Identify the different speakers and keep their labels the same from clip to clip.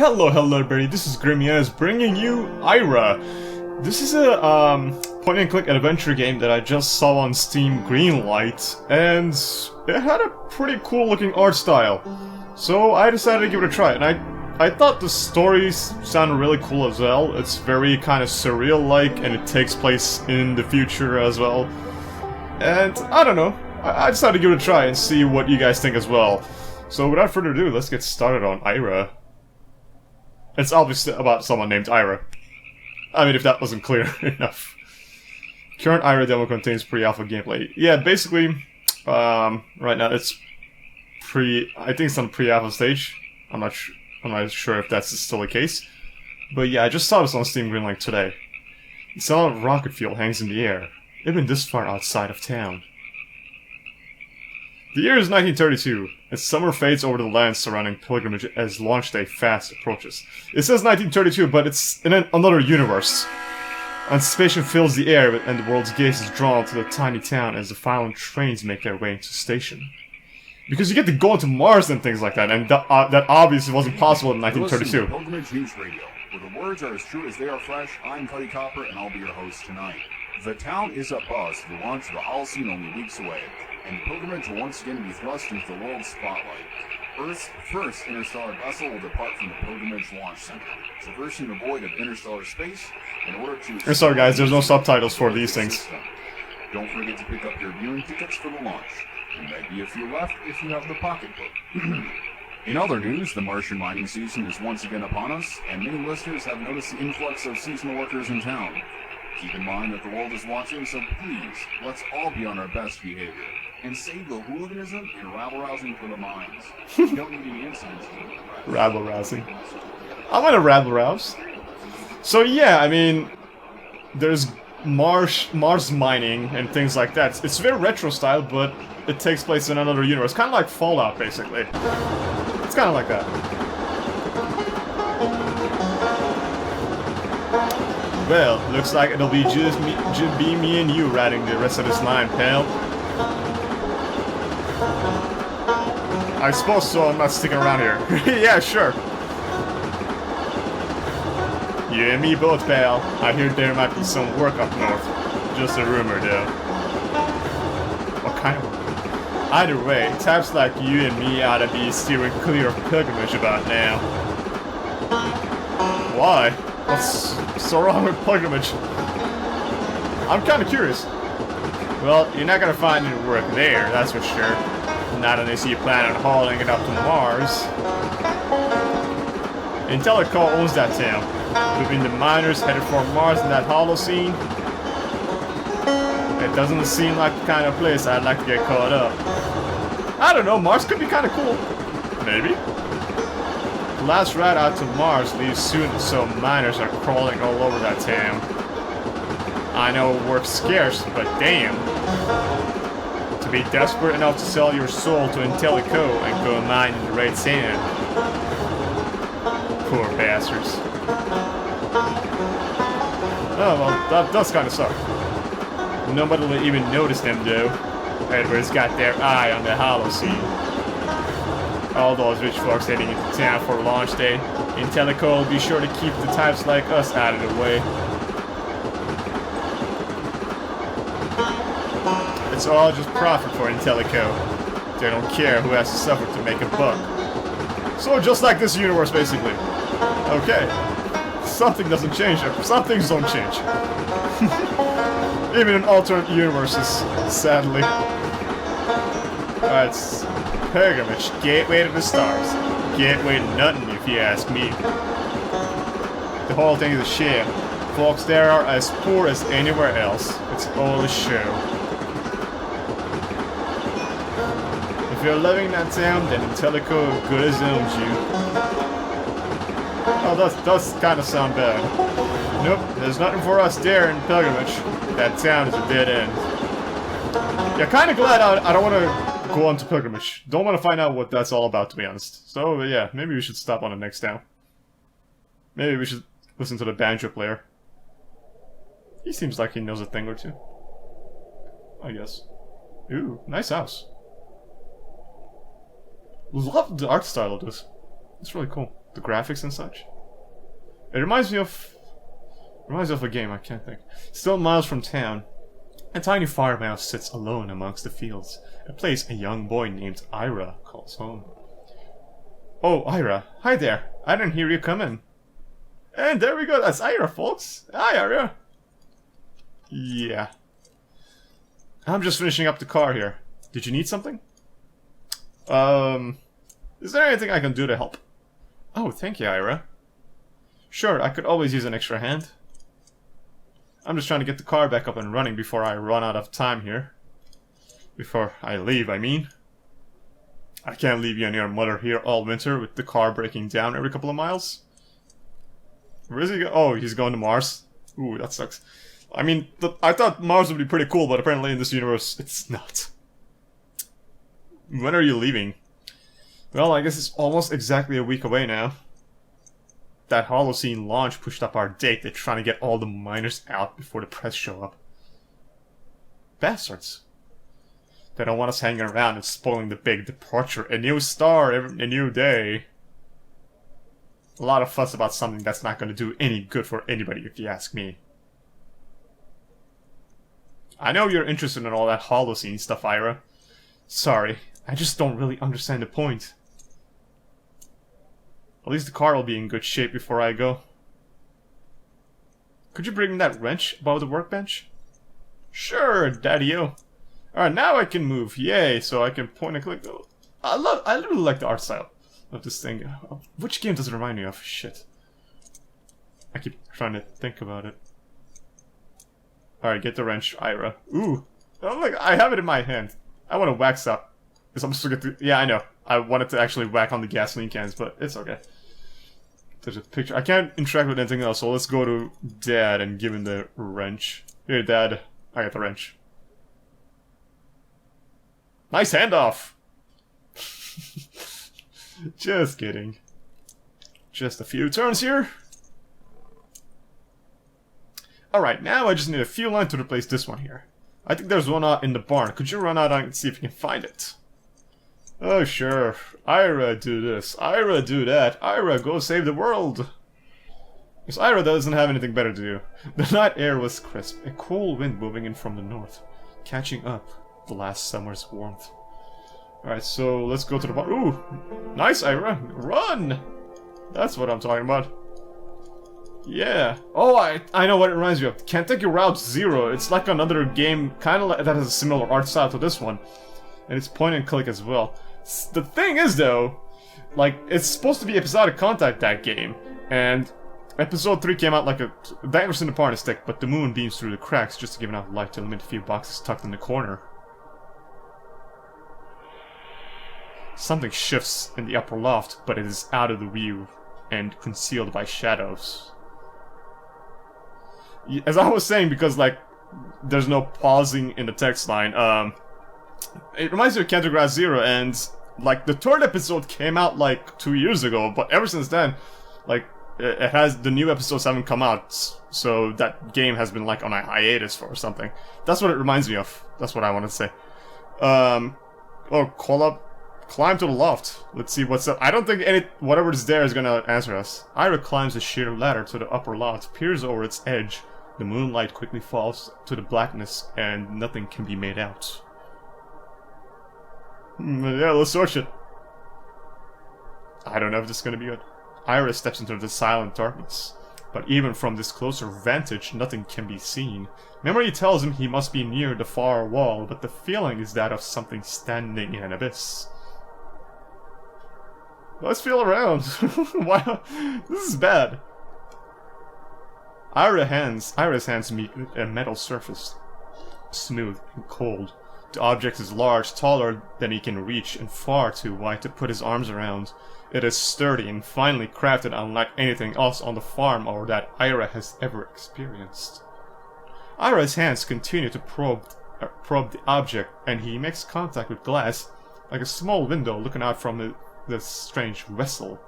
Speaker 1: Hello everybody, this is Grimias bringing you Ira. This is a point-and-click adventure game that I just saw on Steam Greenlight, and it had a pretty cool looking art style. So I decided to give it a try, and I thought the stories sounded really cool as well. It's very kind of surreal-like, and it takes place in the future as well. And I don't know, I decided to give it a try and see what you guys think as well. So without further ado, let's get started on Ira. It's obviously about someone named Ira. I mean, if that wasn't clear enough. Current Ira demo contains pre-alpha gameplay. Yeah, basically, right now it's I think it's on pre-alpha stage. I'm not sure if that's still the case. But yeah, I just saw this on Steam Greenlight today. The sound of rocket fuel hangs in the air, even this far outside of town. The year is 1932, and summer fades over the lands surrounding Pilgrimage as launch day fast approaches. It says 1932, but it's in another universe. Anticipation fills the air, and the world's gaze is drawn to the tiny town as the final trains make their way into the station. Because you get to go into Mars and things like that, and that obviously wasn't possible in 1932.
Speaker 2: Pilgrimage News Radio, where the words are as true as they are fresh. I'm Cuddy Copper, and I'll be your host tonight. The town is abuzz for the launch of the Holocene only weeks away, and Pilgrimage will once again be thrust into the world's spotlight. Earth's first interstellar vessel will depart from the Pilgrimage Launch Center, traversing the void of interstellar space in order to...
Speaker 1: Sorry guys, there's no subtitles for these things.
Speaker 2: Don't forget to pick up your viewing tickets for the launch. There might be a few left if you have the pocketbook. In other news, the Martian mining season is once again upon us, and many listeners have noticed the influx of seasonal workers in town. Keep in mind that the world is watching, so please, let's all be on our best behavior. And save the hooliganism and rabble-rousing for the mines. You don't need any incidents.
Speaker 1: Rabble-rousing. I'm gonna rabble-rouse. So yeah, I mean, there's Mars mining and things like that. It's very retro style, but it takes place in another universe. Kind of like Fallout, basically. It's kind of like that. Well, looks like it'll be just me and you riding the rest of this line, pal. I suppose so, I'm not sticking around here. Yeah, sure. You and me both, pal. I hear there might be some work up north. Just a rumor, though. What kind of work? Either way, types like you and me ought to be steering clear of Pilgrimage about now. Why? What's so wrong with Pilgrimage? I'm kinda curious. Well, you're not gonna find any work there, that's for sure. Not unless you plan on hauling it up to Mars. Intellico owns that town. Between the miners headed for Mars and that Holocene, it doesn't seem like the kind of place I'd like to get caught up. I don't know, Mars could be kinda cool. Maybe. The last ride out to Mars leaves soon, so miners are crawling all over that town. I know work's scarce, but damn. To be desperate enough to sell your soul to Intellico and go mine in the red sand. Poor bastards. Oh well, that does kinda suck. Nobody will even notice them though. Everybody's got their eye on the Holocene. All those rich folks heading into town for launch day, Intellico will be sure to keep the types like us out of the way. It's all just profit for Intellico. They don't care who has to suffer to make a buck. So just like this universe, basically. Okay. Something doesn't change. Some things don't change. Even in alternate universes, sadly. Alright, Pilgrimage, gateway to the stars. Gateway to nothing, if you ask me. The whole thing is a sham. Folks there are as poor as anywhere else. It's all a show. If you're living in that town, then Intellico good as owns you. Oh, that does kind of sound bad. Nope, there's nothing for us there in Pilgrimage. That town is a dead end. Yeah, kind of glad I don't want to go on to Pilgrimage. Don't want to find out what that's all about, to be honest. So, yeah, maybe we should stop on the next town. Maybe we should listen to the banjo player. He seems like he knows a thing or two. I guess. Ooh, nice house. Love the art style of this. It's really cool. The graphics and such. It reminds me of a game, I can't think. Still miles from town, a tiny farmhouse sits alone amongst the fields, a place a young boy named Ira calls home. Oh, Ira, hi there. I didn't hear you come in. And there we go, that's Ira, folks. Hi, Ira. Yeah. I'm just finishing up the car here. Did you need something? Is there anything I can do to help? Oh, thank you, Ira. Sure, I could always use an extra hand. I'm just trying to get the car back up and running before I run out of time here. Before I leave, I mean. I can't leave you and your mother here all winter with the car breaking down every couple of miles. Where is he going? Oh, he's going to Mars. Ooh, that sucks. I mean, I thought Mars would be pretty cool, but apparently in this universe, it's not. When are you leaving? Well, I guess it's almost exactly a week away now. That Holocene launch pushed up our date. They're trying to get all the miners out before the press show up. Bastards. They don't want us hanging around and spoiling the big departure. A new star, a new day. A lot of fuss about something that's not going to do any good for anybody, if you ask me. I know you're interested in all that Holocene stuff, Ira. Sorry, I just don't really understand the point. At least the car will be in good shape before I go. Could you bring me that wrench above the workbench? Sure, Daddy-o. Alright, now I can move. Yay, so I can point and click. I really like the art style of this thing. Which game does it remind me of? Shit. I keep trying to think about it. Alright, get the wrench, Ira. Ooh. Oh, look, I have it in my hand. I want to wax up. Because I'm supposed to get the... Yeah, I know. I wanted to actually whack on the gasoline cans, but it's okay. There's a picture. I can't interact with anything else, so let's go to Dad and give him the wrench. Here, Dad. I got the wrench. Nice handoff! Just kidding. Just a few turns here. Alright, now I just need a few lines to replace this one here. I think there's one out in the barn. Could you run out and see if you can find it? Oh, sure. Ira, do this. Ira, do that. Ira, go save the world. Because Ira doesn't have anything better to do. The night air was crisp, a cool wind moving in from the north, catching up the last summer's warmth. Alright, so let's go to the barn. Ooh! Nice, Ira! Run! That's what I'm talking about. Yeah. Oh, I know what it reminds me of. Kentucky Route Zero. It's like another game, kind of like, that has a similar art style to this one. And it's point and click as well. The thing is, though, like, it's supposed to be episodic content, that game. And episode 3 came out like a dangers in the party stick, but the moon beams through the cracks just to give enough light to illuminate a few boxes tucked in the corner. Something shifts in the upper loft, but it is out of the view and concealed by shadows. As I was saying, because, like, there's no pausing in the text line, it reminds me of Kentucky Route Zero, and, like, the third episode came out, like, 2 years ago, but ever since then, like, the new episodes haven't come out, so that game has been, like, on a hiatus for or something. That's what it reminds me of. That's what I wanted to say. Oh, call up. Climb to the loft. Let's see what's up. I don't think whatever is there is gonna answer us. Ira climbs a sheer ladder to the upper loft, peers over its edge. The moonlight quickly falls to the blackness, and nothing can be made out. Yeah, let's search it. I don't know if this is gonna be good. Ira steps into the silent darkness. But even from this closer vantage, nothing can be seen. Memory tells him he must be near the far wall, but the feeling is that of something standing in an abyss. Let's feel around. Wow, this is bad. Ira's hands meet a metal surface, smooth and cold. The object is large, taller than he can reach, and far too wide to put his arms around. It is sturdy and finely crafted, unlike anything else on the farm or that Ira has ever experienced. Ira's hands continue to probe the object, and he makes contact with glass, like a small window looking out from this strange vessel.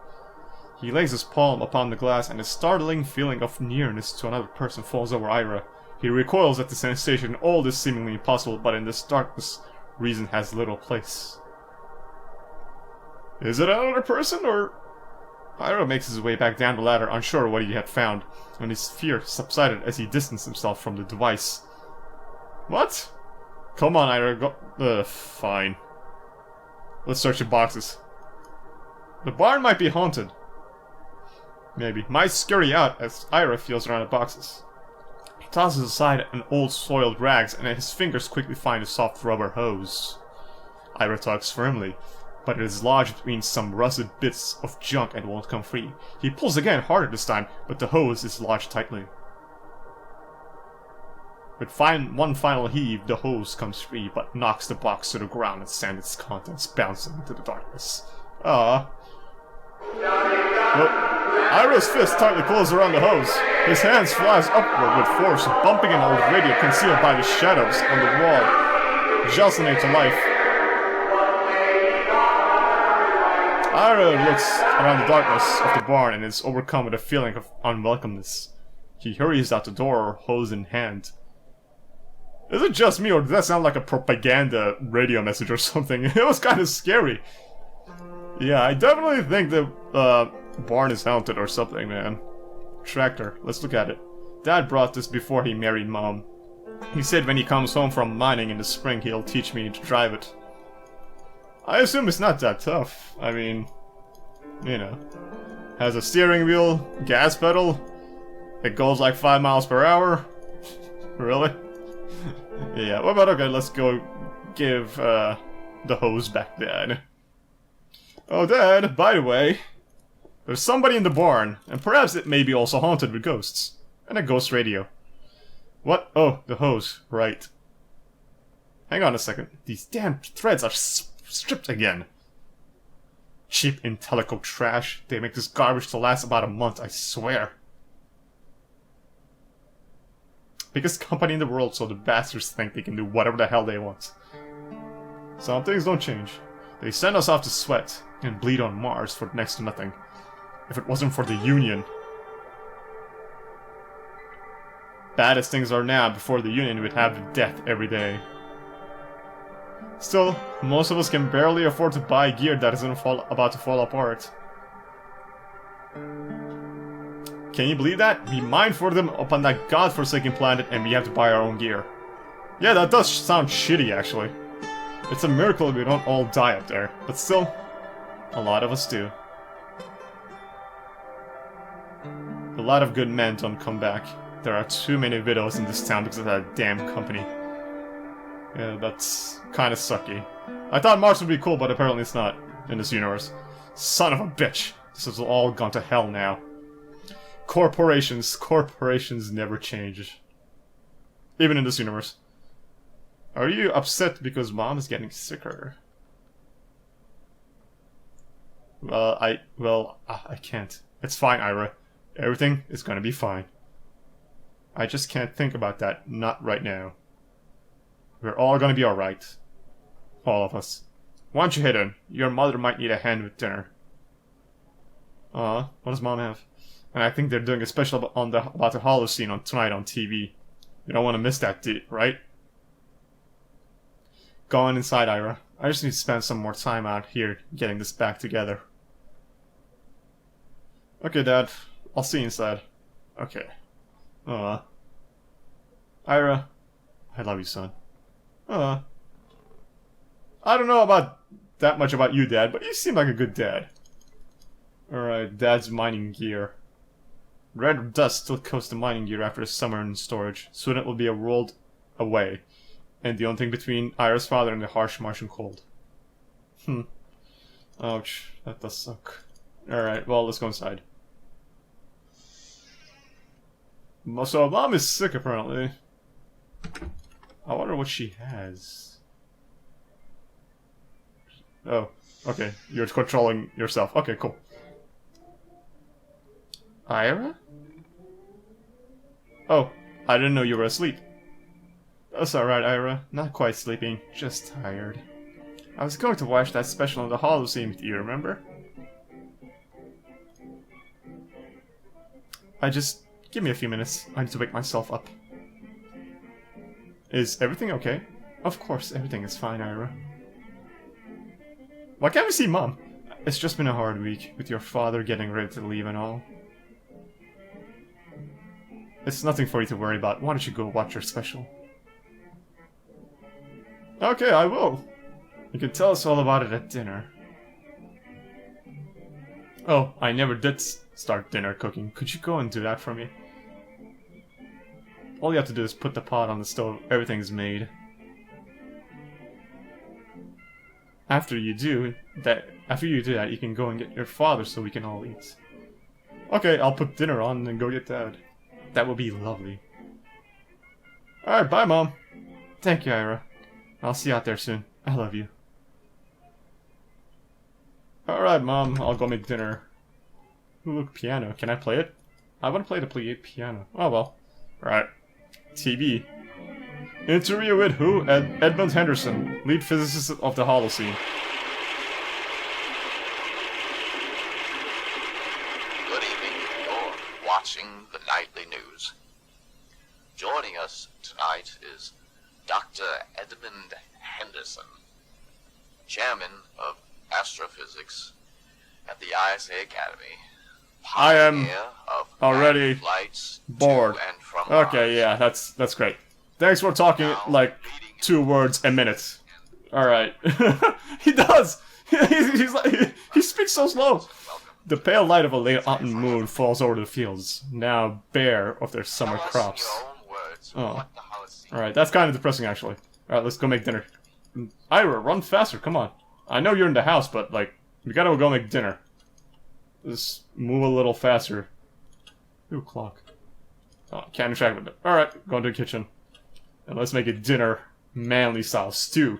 Speaker 1: He lays his palm upon the glass, and a startling feeling of nearness to another person falls over Ira. He recoils at the sensation. All this seemingly impossible, but in this darkness, reason has little place. Is it another person, or... Ira makes his way back down the ladder, unsure what he had found, and his fear subsided as he distanced himself from the device. What? Come on, Ira, go. Fine. Let's search the boxes. The barn might be haunted. Maybe. Might scare you out as Ira feels around the boxes. He tosses aside an old soiled rags, and his fingers quickly find a soft rubber hose. Ira tugs firmly, but it is lodged between some rusted bits of junk and won't come free. He pulls again, harder this time, but the hose is lodged tightly. With one final heave, the hose comes free, but knocks the box to the ground and sends its contents bouncing into the darkness. Ah. Well, Ira's fist tightly closed around the hose. His hands flash upward with force, bumping an old radio concealed by the shadows on the wall, jostling it to life. Ira looks around the darkness of the barn and is overcome with a feeling of unwelcomeness. He hurries out the door, hose in hand. Is it just me, or does that sound like a propaganda radio message or something? It was kind of scary. Yeah, I definitely think the barn is haunted or something, man. Tractor, let's look at it. Dad brought this before he married Mom. He said when he comes home from mining in the spring, he'll teach me to drive it. I assume it's not that tough. I mean, you know. Has a steering wheel, gas pedal. It goes like 5 miles per hour. Really? Yeah, what about, okay, let's go give the hose back, Dad. Oh, Dad, by the way, there's somebody in the barn, and perhaps it may be also haunted with ghosts. And a ghost radio. What? Oh, the hose, right. Hang on a second. These damn threads are stripped again. Cheap Intellico trash. They make this garbage to last about a month, I swear. Biggest company in the world, so the bastards think they can do whatever the hell they want. Some things don't change. They send us off to sweat and bleed on Mars for next to nothing. If it wasn't for the Union. Bad as things are now, before the Union we'd have death every day. Still, most of us can barely afford to buy gear that isn't about to fall apart. Can you believe that? We mine for them upon that godforsaken planet and we have to buy our own gear. Yeah, that does sound shitty, actually. It's a miracle we don't all die up there, but still, a lot of us do. A lot of good men don't come back. There are too many widows in this town because of that damn company. Yeah, that's kinda sucky. I thought Mars would be cool, but apparently it's not in this universe. Son of a bitch! This has all gone to hell now. Corporations never change. Even in this universe. Are you upset because Mom is getting sicker? Well, I can't. It's fine, Ira. Everything is gonna be fine. I just can't think about that, not right now. We're all gonna be alright. All of us. Why don't you hit in? Your mother might need a hand with dinner. What does Mom have? And I think they're doing a special about the Holocene tonight on TV. You don't want to miss that, right? Go on inside, Ira. I just need to spend some more time out here getting this back together. Okay, Dad. I'll see you inside. Okay. Ira. I love you, son. I don't know about that much about you, Dad, but you seem like a good dad. Alright, Dad's mining gear. Red dust still coats the mining gear after the summer in storage. Soon it will be rolled away. And the only thing between Ira's father and the harsh Martian cold. Ouch. That does suck. Alright, well, let's go inside. So, Mom is sick, apparently. I wonder what she has. Oh, okay. You're controlling yourself. Okay, cool. Ira? Oh, I didn't know you were asleep. That's alright, Ira. Not quite sleeping, just tired. I was going to watch that special on the Holocene with you, remember? Give me a few minutes. I need to wake myself up. Is everything okay? Of course, everything is fine, Ira. Why can't we see Mom? It's just been a hard week, with your father getting ready to leave and all. It's nothing for you to worry about. Why don't you go watch your special? Okay, I will. You can tell us all about it at dinner. Oh, I never did start dinner cooking. Could you go and do that for me? All you have to do is put the pot on the stove. Everything's made. After you do that, you can go and get your father so we can all eat. Okay, I'll put dinner on and go get Dad. That will be lovely. Alright, bye, Mom. Thank you, Ira. I'll see you out there soon. I love you. Alright, Mom. I'll go make dinner. Ooh, look, piano. Can I play it? I want to play the piano. Oh, well. Alright. TV. Interview with who? Edmund Henderson, lead physicist of the Holocene.
Speaker 3: Good evening. You're watching the Nightly News. Joining us tonight is Dr. Edmund Henderson, chairman of astrophysics at the ISA Academy.
Speaker 1: I am
Speaker 3: of
Speaker 1: already
Speaker 3: flights
Speaker 1: bored.
Speaker 3: to and from
Speaker 1: Okay,
Speaker 3: Mars.
Speaker 1: yeah, that's great. Thanks for talking like 2 words a minute. Alright. He does! He's like, he speaks so slow. The pale light of a late autumn moon falls over the fields, now bare of their summer
Speaker 3: Tell us
Speaker 1: crops.
Speaker 3: in your own words
Speaker 1: Oh.
Speaker 3: what the Holocene
Speaker 1: Alright, that's kind of depressing, actually. Alright, let's go make dinner. Ira, run faster, come on. I know you're in the house, but, like, we gotta go make dinner. Just move a little faster. Ooh, clock. Oh, can't interact with it. Alright, go into the kitchen. And let's make a dinner, manly style stew.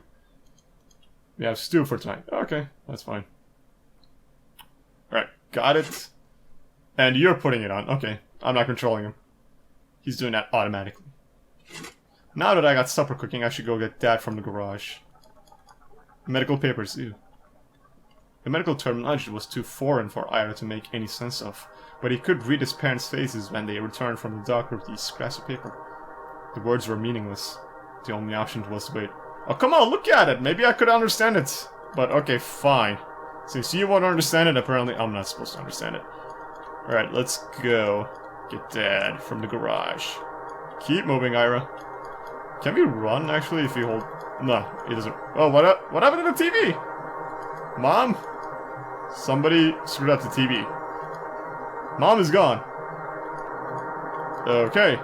Speaker 1: We have stew for tonight. Okay, that's fine. Alright, got it. And you're putting it on. Okay, I'm not controlling him. He's doing that automatically. Now that I got supper cooking, I should go get Dad from the garage. Medical papers, ew. The medical terminology was too foreign for Ira to make any sense of, but he could read his parents' faces when they returned from the doctor with these scraps of paper. The words were meaningless. The only option was to wait. Oh, come on, look at it! Maybe I could understand it! But okay, fine. Since you won't understand it, apparently I'm not supposed to understand it. Alright, let's go get Dad from the garage. Keep moving, Ira. Can we run, actually, if you hold... No, it doesn't... Oh, what happened to the TV? Mom? Somebody screwed up the TV. Mom is gone. Okay.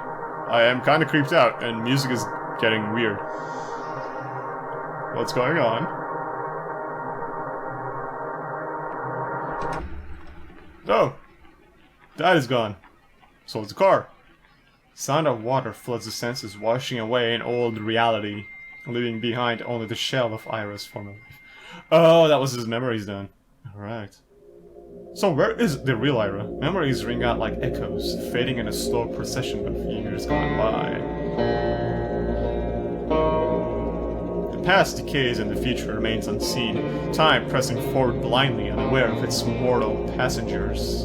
Speaker 1: I am kind of creeped out, and music is getting weird. What's going on? Oh! Dad is gone. So is the car. Sound of water floods the senses, washing away an old reality, leaving behind only the shell of Ira's former life. Oh, that was his memories then. Alright. So where is the real Ira? Memories ring out like echoes, fading in a slow procession of years gone by. The past decays and the future remains unseen, time pressing forward blindly, unaware of its mortal passengers.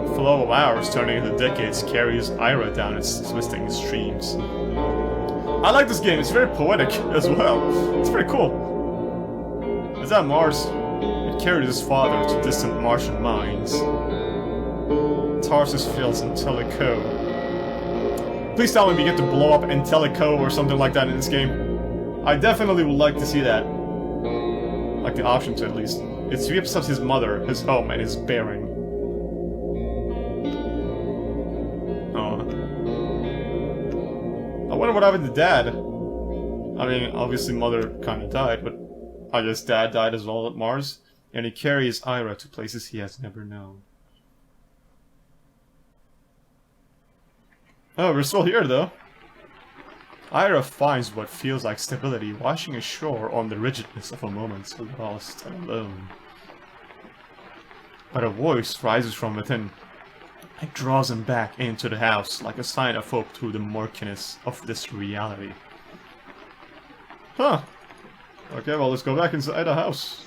Speaker 1: The flow of hours turning into decades carries Ira down its twisting streams. I like this game, it's very poetic as well. It's pretty cool. Is that Mars? It carried his father to distant Martian mines. Tarsus Fields Intellico. Please tell me we get to blow up Intellico or something like that in this game. I definitely would like to see that. Like the option to, at least. It sweeps up his mother, his home, and his bearing. Oh. I wonder what happened to Dad. I mean, obviously Mother kinda died, but I guess Dad died as well at Mars, and he carries Ira to places he has never known. Oh, we're still here, though. Ira finds what feels like stability washing ashore on the rigidness of a moment lost and alone. But a voice rises from within. It draws him back into the house like a sign of hope through the murkiness of this reality. Huh. Okay, well, let's go back inside the house.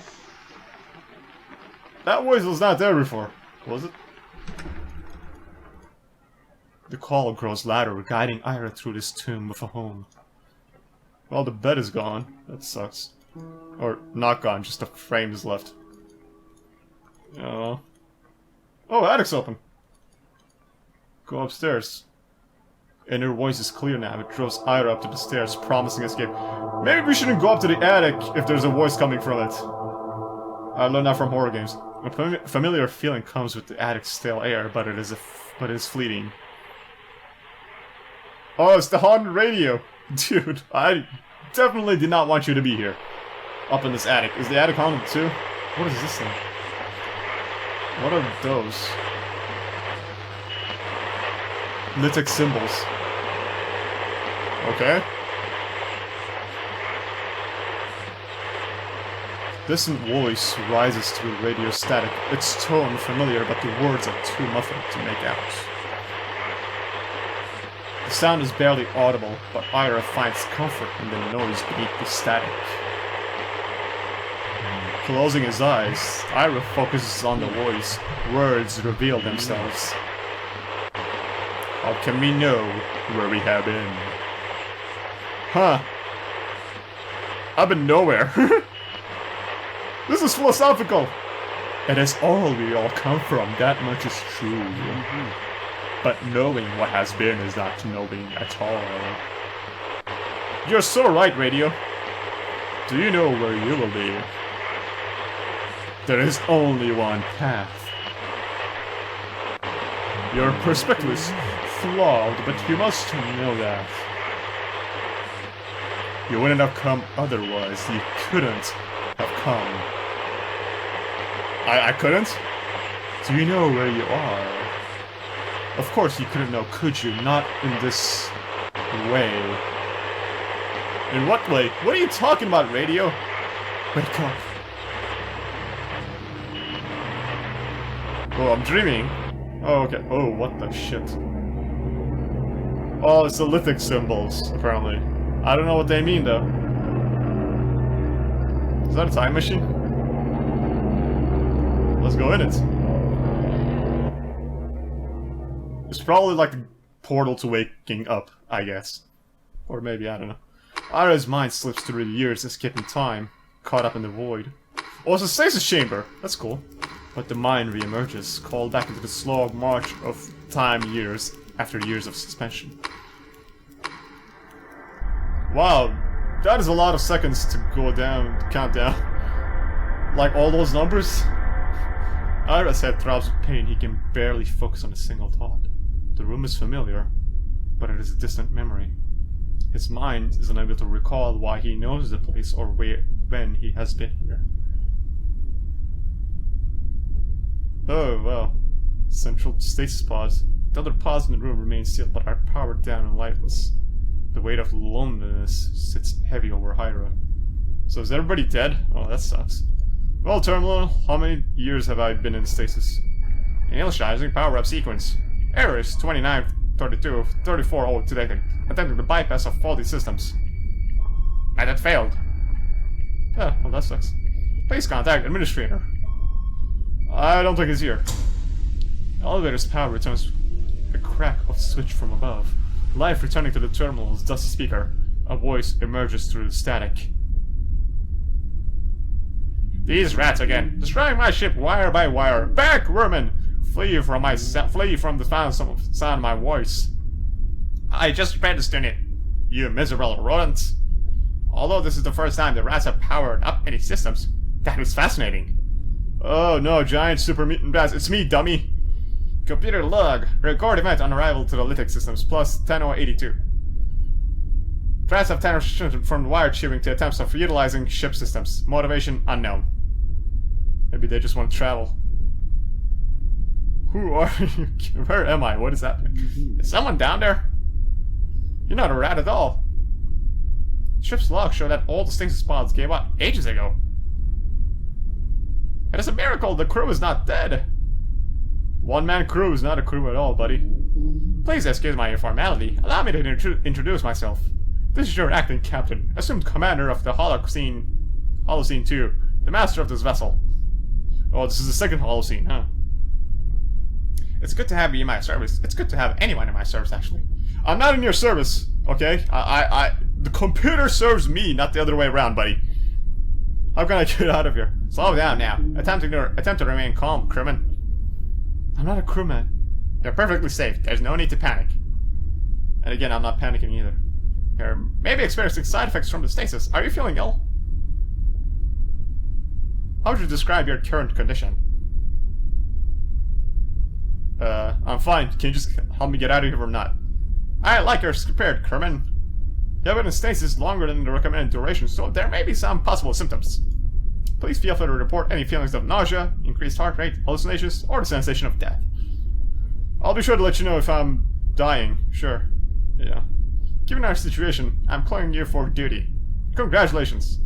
Speaker 1: That voice was not there before, was it? The call grows louder, guiding Ira through this tomb of a home. Well, the bed is gone. That sucks. Or not gone, just the frames left. Oh, attic's open. Go upstairs. Inner voice is clear now. It draws Ira up to the stairs, promising escape. Maybe we shouldn't go up to the attic if there's a voice coming from it. I learned that from horror games. A familiar feeling comes with the attic's stale air, but it is fleeting. Oh, it's the haunted radio! Dude, I definitely did not want you to be here. Up in this attic. Is the attic haunted too? What is this thing? What are those? Lytic symbols. Okay. Distant voice rises through radio static. Its tone familiar, but the words are too muffled to make out. The sound is barely audible, but Ira finds comfort in the noise beneath the static. Closing his eyes, Ira focuses on the voice. Words reveal themselves. How can we know where we have been? Huh. I've been nowhere. This is philosophical. It is all we all come from, that much is true. But knowing what has been is not knowing at all. You're so right, radio. Do you know where you will be? There is only one path. Your perspective is flawed, but you must know that. You wouldn't have come otherwise. You couldn't have come. I couldn't? Do you know where you are? Of course you couldn't know, could you? Not in this way. In what way? What are you talking about, radio? Wake up. Oh, I'm dreaming. Oh, okay. Oh, what the shit. Oh, it's the lithic symbols, apparently. I don't know what they mean, though. Is that a time machine? Let's go in it. It's probably like a portal to waking up, I guess. Or maybe, I don't know. Ira's mind slips through the years, escaping time, caught up in the void. Oh, it's a stasis chamber! That's cool. But the mind re-emerges, called back into the slow march of time years after years of suspension. Wow, that is a lot of seconds to go down, count down. Like all those numbers? Ira's head throbs with pain. He can barely focus on a single thought. The room is familiar, but it is a distant memory. His mind is unable to recall why he knows the place or when he has been here. Oh, well. Central stasis pods. The other pods in the room remain sealed but are powered down and lightless. The weight of loneliness sits heavy over Ira. So is everybody dead? Oh, that sucks. Well, Terminal, how many years have I been in stasis? Initializing power-up sequence. Errors 29, 32, 34, oh, detected. Attempting the bypass of faulty systems. And it failed. Yeah, well, that sucks. Please contact Administrator. I don't think he's here. The elevator's power returns a crack of switch from above. Life returning to the terminal's dusty speaker. A voice emerges through the static. These rats again, destroying my ship wire by wire. Back, vermin! Flee from the sound of my voice. I just registered it, you miserable rodents. Although this is the first time the rats have powered up any systems, that was fascinating. Oh no, giant super mutant bats, it's me, dummy. Computer log, record event on arrival to the Lytic systems, plus 10:82. Rats have transitioned from wire chewing to attempts of utilizing ship systems. Motivation unknown. Maybe they just want to travel. Who are you? Where am I? What is happening? Is someone down there? You're not a rat at all. Ship's logs show that all the stasis pods gave up ages ago. It is a miracle the crew is not dead. One-man crew is not a crew at all, buddy. Please excuse my informality. Allow me to introduce myself. This is your acting captain, assumed commander of the Holocene 2, the master of this vessel. Oh, this is the second Holocene, huh? It's good to have you in my service. It's good to have anyone in my service, actually. I'm not in your service, okay? The computer serves me, not the other way around, buddy. How can I get out of here? Slow down now. Attempt to remain calm, crewman. I'm not a crewman. You're perfectly safe. There's no need to panic. And again, I'm not panicking either. You're maybe experiencing side effects from the stasis. Are you feeling ill? How would you describe your current condition? I'm fine. Can you just help me get out of here or not? I like your prepared, crewman. You have been in stasis longer than the recommended duration, so there may be some possible symptoms. Please feel free to report any feelings of nausea, increased heart rate, hallucinations, or the sensation of death. I'll be sure to let you know if I'm dying. Sure. Yeah. Given our situation, I'm calling you for duty. Congratulations.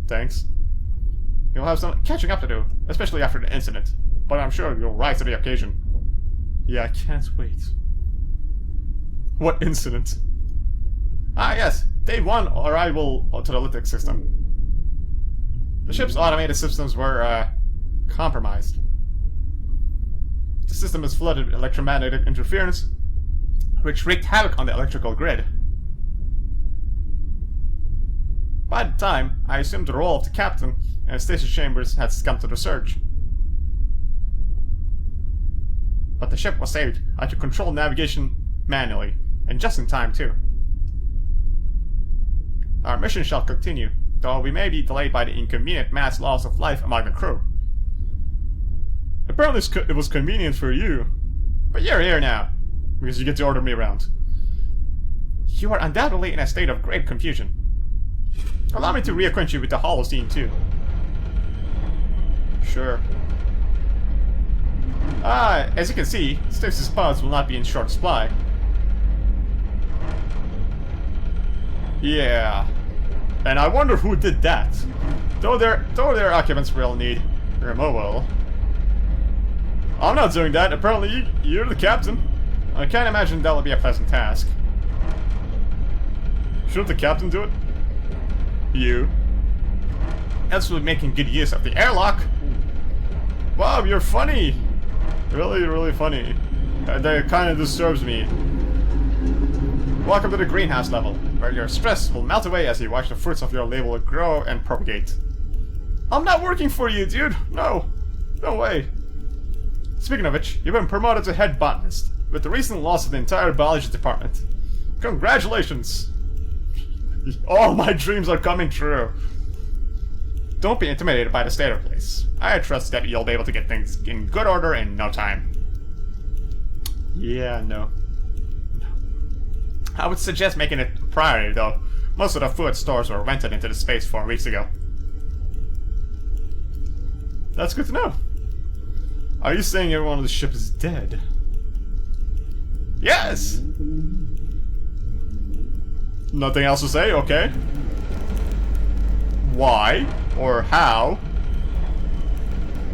Speaker 1: Thanks. You'll have some catching up to do, especially after the incident. But I'm sure you'll rise to the occasion. Yeah, I can't wait. What incident? Ah, yes. Day 1, arrival to the Lytix system. The ship's automated systems were, compromised. The system is flooded with electromagnetic interference, which wreaked havoc on the electrical grid. By the time, I assumed the role of the captain, and Stasis Chambers had succumbed to the surge. But the ship was saved. I could control navigation manually, and just in time, too. Our mission shall continue, though we may be delayed by the inconvenient mass loss of life among the crew. Apparently it was convenient for you, but you're here now, because you get to order me around. You are undoubtedly in a state of great confusion. Allow me to reacquaint you with the Holocene, too. Sure. As you can see, stasis pods will not be in short supply. Yeah. And I wonder who did that. Though their occupants will need removal. I'm not doing that. Apparently you're the captain. I can't imagine that would be a pleasant task. Should the captain do it? You. Absolutely making good use of the airlock. Wow, you're funny. Really, really funny. That kind of disturbs me. Welcome to the greenhouse level, where your stress will melt away as you watch the fruits of your labor grow and propagate. I'm not working for you, dude! No! No way! Speaking of which, you've been promoted to head botanist, with the recent loss of the entire biology department. Congratulations! All my dreams are coming true! Don't be intimidated by the state of the place. I trust that you'll be able to get things in good order in no time. Yeah, no. I would suggest making it a priority, though. Most of the food stores were rented into the space 4 weeks ago. That's good to know. Are you saying everyone on the ship is dead? Yes! Nothing else to say? Okay. Why? Or how?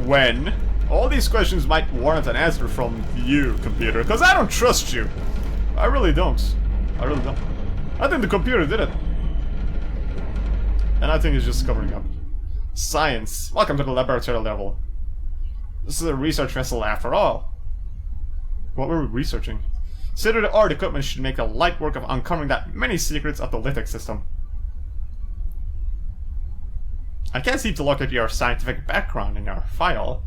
Speaker 1: When? All these questions might warrant an answer from you, computer, because I don't trust you. I really don't. I really don't. I think the computer did it. And I think it's just covering up. Science. Welcome to the laboratory level. This is a research vessel after all. What were we researching? State-of-the-art equipment should make a light work of uncovering that many secrets of the Lytix system. I can't seem to look at your scientific background in your file.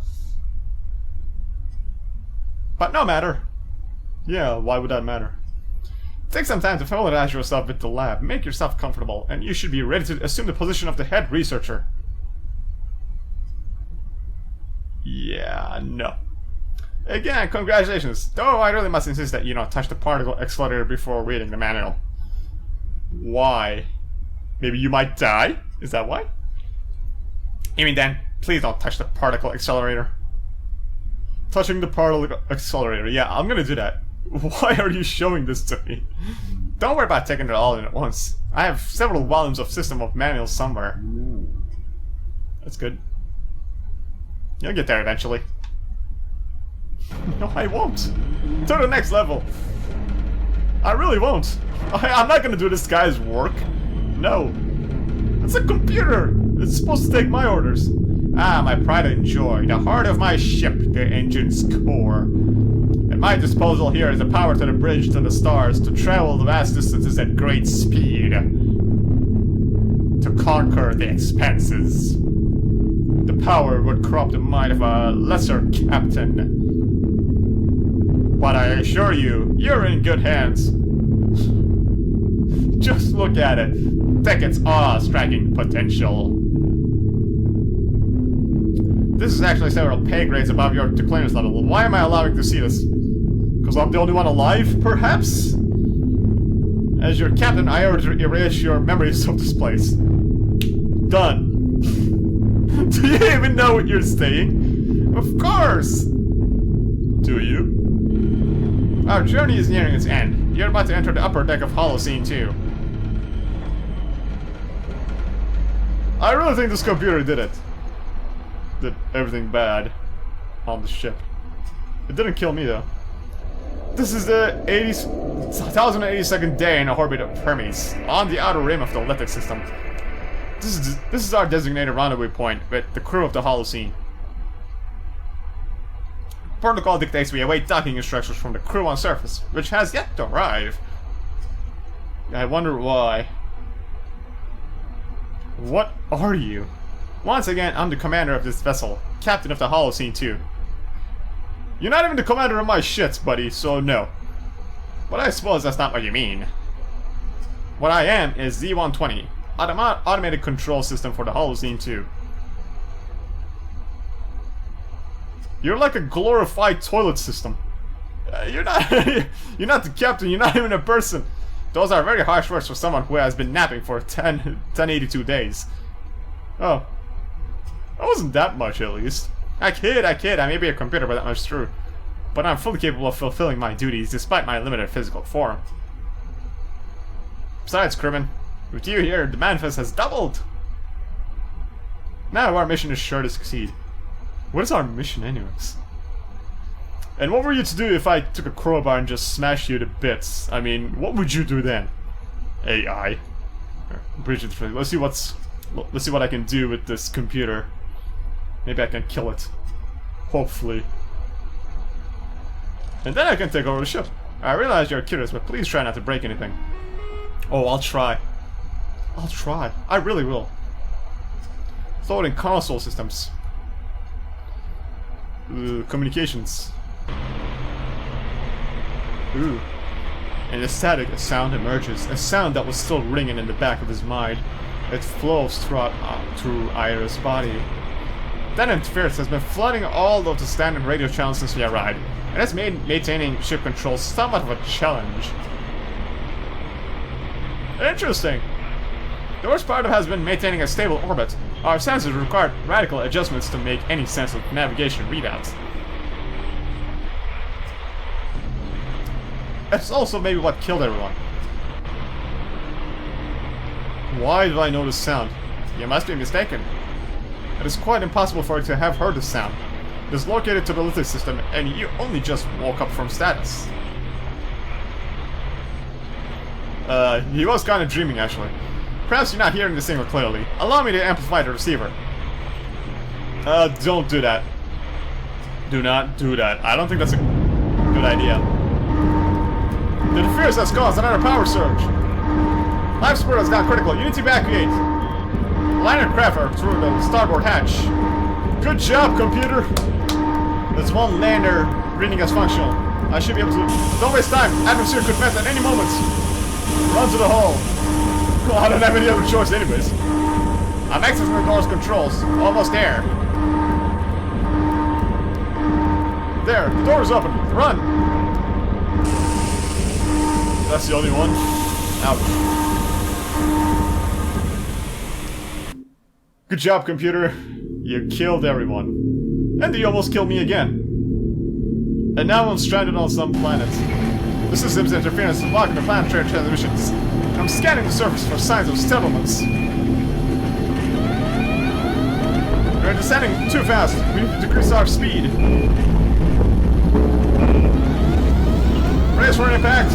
Speaker 1: But no matter. Yeah, why would that matter? Take some time to familiarize yourself with the lab, make yourself comfortable, and you should be ready to assume the position of the head researcher. Yeah, no. Again, congratulations, though I really must insist that you don't touch the particle accelerator before reading the manual. Why? Maybe you might die? Is that why? You mean then, please don't touch the particle accelerator. Touching the particle accelerator, yeah, I'm gonna do that. Why are you showing this to me? Don't worry about taking it all in at once. I have several volumes of System of manuals somewhere. That's good. You'll get there eventually. No, I won't. To the next level. I really won't. I'm not gonna do this guy's work. No. It's a computer. It's supposed to take my orders. Ah, my pride and joy, the heart of my ship, the engine's core. At my disposal here is the power to the bridge to the stars, to travel the vast distances at great speed. To would conquer the expanses. The power would corrupt the mind of a lesser captain. But I assure you, you're in good hands. Just look at it. Take its awe-striking potential. This is actually several pay grades above your clearance level. Why am I allowing to see this? Because I'm the only one alive, perhaps? As your captain, I urge to erase your memories of this place. Done. Do you even know what you're saying? Of course! Do you? Our journey is nearing its end. You're about to enter the upper deck of Holocene 2. I really think this computer did it. Did everything bad on the ship. It didn't kill me though. This is the 1082nd day in the orbit of Hermes, on the outer rim of the Lithic system. This is our designated rendezvous point with the crew of the Holocene. Protocol dictates we await docking instructions from the crew on surface, which has yet to arrive. I wonder why. What are you? Once again, I'm the commander of this vessel, captain of the Holocene 2. You're not even the commander of my shits, buddy, so no. But I suppose that's not what you mean. What I am is Z-120, automated control system for the Holocene 2. You're like a glorified toilet system. You're not you're not the captain, you're not even a person. Those are very harsh words for someone who has been napping for 1082 days. Oh. That wasn't that much, at least. I kid, I may be a computer, but that much true. But I'm fully capable of fulfilling my duties, despite my limited physical form. Besides, crewman, with you here, the manifest has doubled! Now our mission is sure to succeed. What is our mission, anyways? And what were you to do if I took a crowbar and just smashed you to bits? I mean, what would you do then? AI. Let's see what I can do with this computer. Maybe I can kill it. Hopefully. And then I can take over the ship. I realize you're curious, but please try not to break anything. Oh, I'll try. I'll try. I really will. Floating console systems. Communications. Ooh. And a static sound emerges. A sound that was still ringing in the back of his mind. It flows through Ira's body. That interference has been flooding all of the standard radio channels since we arrived, and has made maintaining ship control somewhat of a challenge. Interesting. The worst part of it has been maintaining a stable orbit. Our sensors required radical adjustments to make any sense of navigation readouts. That's also maybe what killed everyone. Why do I know this sound? You must be mistaken. It is quite impossible for you to have heard this sound. It is located to the Lithic system, and you only just woke up from status. He was kind of dreaming, actually. Perhaps you're not hearing the signal clearly. Allow me to amplify the receiver. Don't do that. Do not do that. I don't think that's a good idea. The interference has caused another power surge. Life support has gone critical. You need to evacuate. Liner craft are through the starboard hatch. Good job, computer. There's one lander reading as functional. I should be able to... Don't waste time. Atmosphere could melt at any moment. Run to the hull. Well, I don't have any other choice anyways. I'm accessing the door's controls. Almost there. There, the door is open. Run! That's the only one. Ouch. Good job, computer. You killed everyone. And you almost killed me again. And now I'm stranded on some planet. The system's interference is blocking the planetary transmissions. I'm scanning the surface for signs of settlements. We're descending too fast. We need to decrease our speed. Brace for an impact.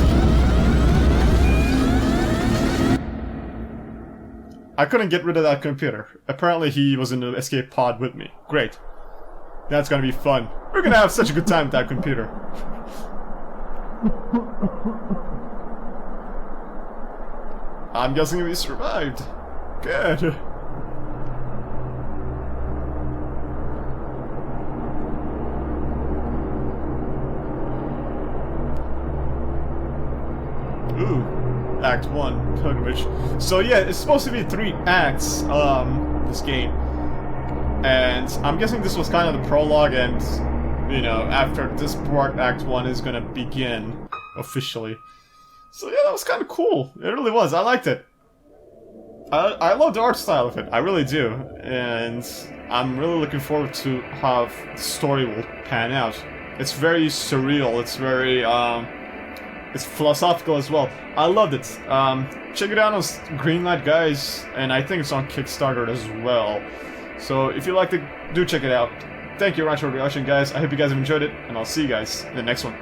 Speaker 1: I couldn't get rid of that computer. Apparently he was in the escape pod with me. Great. That's gonna be fun. We're gonna have such a good time with that computer. I'm guessing we survived. Good. Ooh, Act 1, pilgrimage. So yeah, it's supposed to be 3 acts, this game. And I'm guessing this was kind of the prologue, and, you know, after this part, Act 1 is gonna begin officially. So yeah, that was kind of cool. It really was. I liked it. I love the art style of it. I really do. And I'm really looking forward to how the story will pan out. It's very surreal. It's very, it's philosophical as well. I loved it. Check it out on Greenlight, guys, and I think it's on Kickstarter as well. So if you liked it, do check it out. Thank you very much for watching, guys. I hope you guys have enjoyed it, and I'll see you guys in the next one.